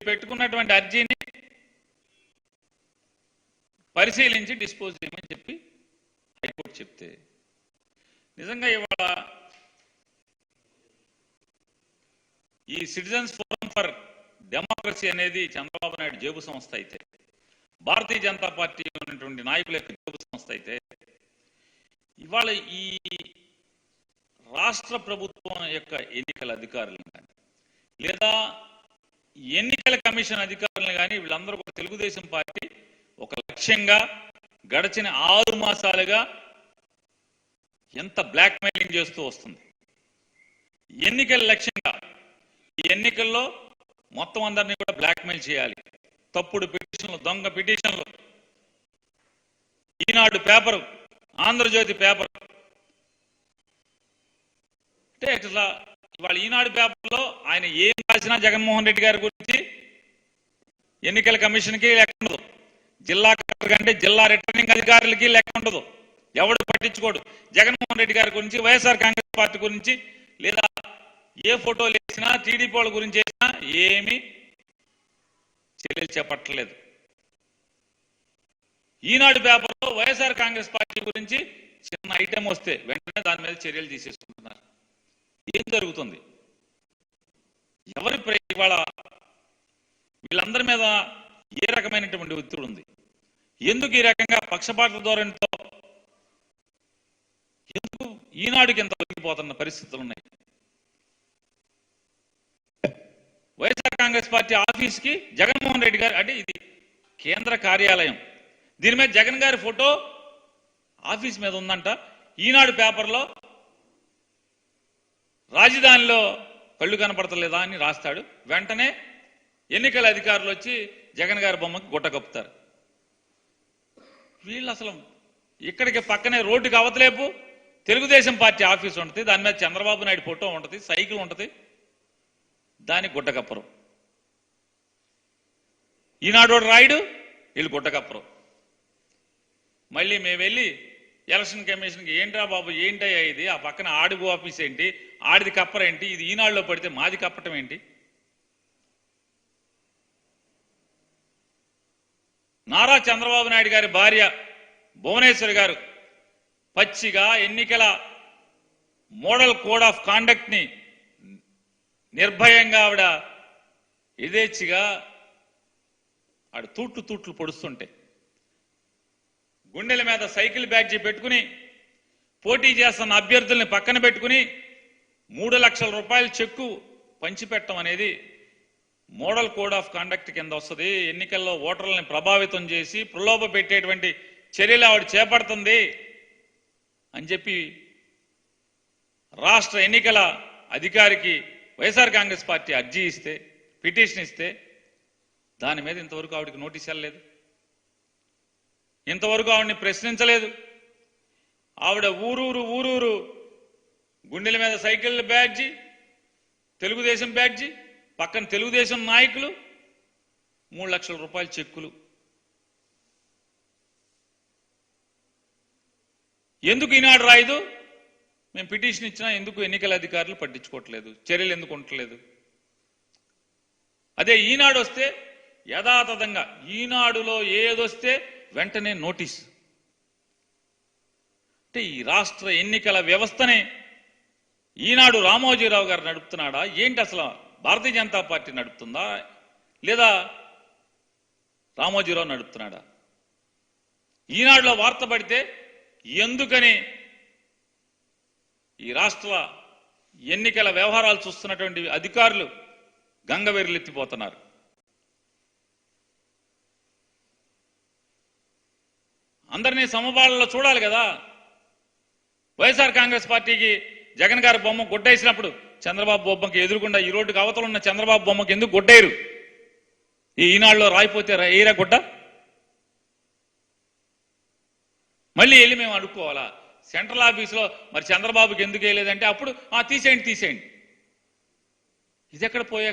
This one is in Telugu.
పెట్టుకున్నటువంటి అర్జీని పరిశీలించి డిస్పోజ్ చేయమని చెప్పి హైకోర్టు చెప్తే నిజంగా ఇవాళ ఈ సిటిజన్స్ ఫోరం ఫర్ డెమోక్రసీ అనేది చంద్రబాబు నాయుడు జేబు సంస్థ అయితే, భారతీయ జనతా పార్టీ ఉన్నటువంటి నాయకుల యొక్క జేబు సంస్థ అయితే, ఇవాళ ఈ రాష్ట్ర ప్రభుత్వం యొక్క ఎన్నికల అధికారులను కానీ లేదా ఎన్నికల కమిషన్ అధికారులను కానీ వీళ్ళందరూ కూడా తెలుగుదేశం పార్టీ ఒక లక్ష్యంగా గడిచిన 6 మాసాలుగా ఎంత బ్లాక్మెయిలింగ్ చేస్తూ వస్తుంది. ఎన్నికల లక్ష్యంగా ఈ ఎన్నికల్లో మొత్తం అందరినీ కూడా బ్లాక్మెయిల్ చేయాలి. తప్పుడు పిటిషన్లు, దొంగ పిటిషన్లు, ఈనాడు పేపరు, ఆంధ్రజ్యోతి పేపర్ అంటే ఇట్లా ఇవాళ ఈనాడు పేపర్లో ఆయన ఏం రాసినా జగన్మోహన్ రెడ్డి గారి గురించి ఎన్నికల కమిషన్కి లెక్క ఉండదు, జిల్లా కలెక్టర్ కంటే జిల్లా రిటర్నింగ్ అధికారులకి లెక్క ఉండదు, ఎవడు పట్టించుకోడు. జగన్మోహన్ రెడ్డి గారి గురించి, వైఎస్ఆర్ కాంగ్రెస్ పార్టీ గురించి లేదా ఏ ఫోటోలు వేసినా టీడీపీ వాళ్ళ గురించి వేసినా ఏమీ చర్యలు చేపట్టలేదు. ఈనాడు పేపర్లో వైఎస్ఆర్ కాంగ్రెస్ పార్టీ గురించి చిన్న ఐటెం వస్తే వెంటనే దాని మీద చర్యలు తీసేసుకుంటున్నారు. ఏం జరుగుతుంది? ఎవరి ఇవాళ వీళ్ళందరి మీద ఏ రకమైనటువంటి ఒత్తిడి ఉంది? ఎందుకు ఈ రకంగా పక్షపాత ధోరణితో ఎందుకు ఈనాడుకి ఎంత ఒరిగిపోతున్న పరిస్థితులు ఉన్నాయి? వైఎస్ఆర్ కాంగ్రెస్ పార్టీ ఆఫీస్కి జగన్మోహన్ రెడ్డి గారు, అంటే ఇది కేంద్ర కార్యాలయం, దీని మీద జగన్ గారి ఫోటో ఆఫీస్ మీద ఉందంట. ఈనాడు పేపర్లో రాజధానిలో కళ్ళు కనపడతలేదా అని రాస్తాడు. వెంటనే ఎన్నికల అధికారులు వచ్చి జగన్ గారి బొమ్మకి గుట్ట కప్పుతారు. వీళ్ళు అసలు ఇక్కడికి పక్కనే రోడ్డుకి అవతలేపు తెలుగుదేశం పార్టీ ఆఫీస్ ఉంటుంది, దాని మీద చంద్రబాబు నాయుడు ఫోటో ఉంటుంది, సైకిల్ ఉంటుంది, దానికి గుట్ట కప్పరు. ఈనాడు రాయుడు, వీళ్ళు గుట్ట కప్పరు. మళ్ళీ మేము వెళ్ళి ఎలక్షన్ కమిషన్కి ఏంట్రా బాబు ఏంటయ్యా ఇది, ఆ పక్కన ఆడిగో ఆఫీస్ ఏంటి, ఆడిది కప్పరేంటి, ఇది ఈనాడులో పడితే మాది కప్పటం ఏంటి? నారా చంద్రబాబు నాయుడు గారి భార్య భువనేశ్వరి గారు పచ్చిగా ఎన్నికల మోడల్ కోడ్ ఆఫ్ కాండక్ట్ ని నిర్భయంగా ఆవిడ యథేచ్ఛగా ఆవిడ తూట్లు పొడుస్తుంటే గుండెల మీద సైకిల్ బ్యాడ్జీ పెట్టుకుని పోటీ చేస్తున్న అభ్యర్థుల్ని పక్కన పెట్టుకుని 3 లక్షల రూపాయల చెక్కు పంచిపెట్టడం అనేది మోడల్ కోడ్ ఆఫ్ కాండక్ట్ కింద వస్తుంది. ఎన్నికల్లో ఓటర్లని ప్రభావితం చేసి ప్రలోభ పెట్టేటువంటి చర్యలు ఆవిడ చేపడుతుంది అని చెప్పి రాష్ట్ర ఎన్నికల అధికారికి వైఎస్ఆర్ కాంగ్రెస్ పార్టీ అర్జీ ఇస్తే, పిటిషన్ ఇస్తే దాని మీద ఇంతవరకు ఆవిడకి నోటీస్ వెళ్ళలేదు, ఇంతవరకు ఆవిడని ప్రశ్నించలేదు. ఆవిడ ఊరూరు గుండెల మీద సైకిల్ బ్యాడ్జీ, తెలుగుదేశం బ్యాడ్జీ, పక్కన తెలుగుదేశం నాయకులు, 3 లక్షల రూపాయల చెక్కులు. ఎందుకు ఈనాడు రాయదు? మేము పిటిషన్ ఇచ్చినా ఎందుకు ఎన్నికల అధికారులు పట్టించుకోవట్లేదు, చర్యలు ఎందుకు ఉండట్లేదు? అదే ఈనాడు వస్తే యథాతథంగా ఈనాడులో ఏదొస్తే వెంటనే నోటీస్. అంటే ఈ రాష్ట్ర ఎన్నికల వ్యవస్థని ఈనాడు రామోజీరావు గారు నడుపుతున్నాడా ఏంటి? అసలు భారతీయ జనతా పార్టీ నడుపుతుందా లేదా రామోజీరావు నడుపుతున్నాడా? ఈనాడులో వార్త పడితే ఎందుకని ఈ రాష్ట్ర ఎన్నికల వ్యవహారాలు చూస్తున్నటువంటి అధికారులు గంగవెర్రెత్తిపోతున్నారు. అందరినీ సమపాలలో చూడాలి కదా. వైఎస్ఆర్ కాంగ్రెస్ పార్టీకి జగన్ గారి బొమ్మ గుడ్డేసినప్పుడు చంద్రబాబు బొమ్మకి ఎదురుకుండా ఈ రోడ్డుకి అవతల ఉన్న చంద్రబాబు బొమ్మకి ఎందుకు గుడ్డేరు? ఈ ఈనాడులో రాయిపోతే ఏరా గుడ్డ? మళ్ళీ వెళ్ళి మేము అడుక్కోవాలా? సెంట్రల్ ఆఫీసులో మరి చంద్రబాబుకి ఎందుకు వేయలేదంటే అప్పుడు తీసేయండి. ఇది ఎక్కడ పోయే